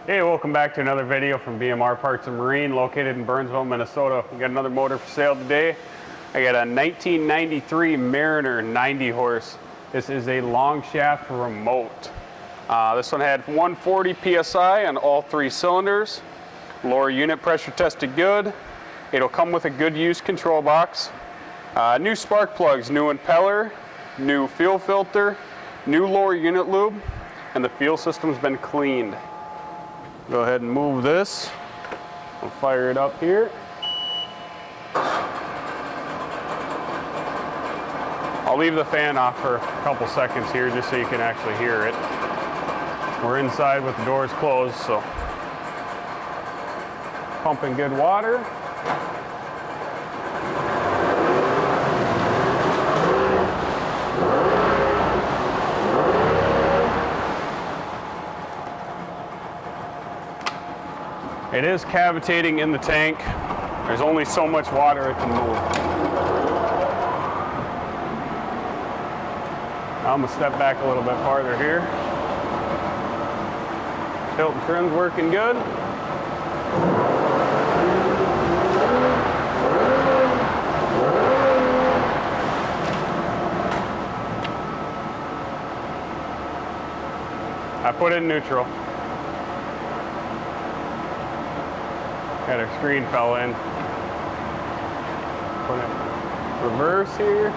Hey, welcome back to another video from BMR Parts and Marine, located in Burnsville, Minnesota. We got another motor for sale today. I got a 1993 Mariner 90 horse. This is a long shaft remote. This one had 140 PSI on all three cylinders. Lower unit pressure tested good. It'll come with a good use control box. New spark plugs, new impeller, new fuel filter, new lower unit lube, and the fuel system's been cleaned. Go ahead and move this. We'll fire it up here. I'll leave the fan off for a couple seconds here just so you can actually hear it. We're inside with the doors closed, so pumping good water. It is cavitating in the tank. There's only so much water it can move. I'm gonna step back a little bit farther here. Tilt and trim's working good. I put it in neutral. Got our screen fell in. Put it reverse here.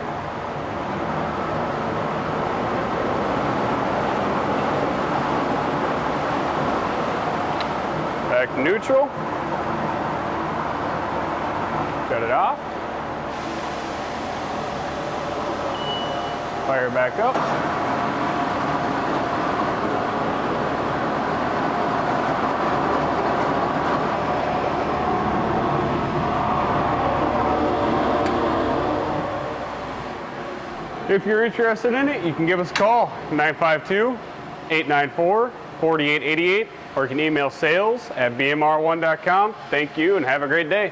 Back to neutral. Shut it off. Fire it back up. If you're interested in it, you can give us a call, 952-894-4888, or you can email sales@bmr1.com. Thank you and have a great day.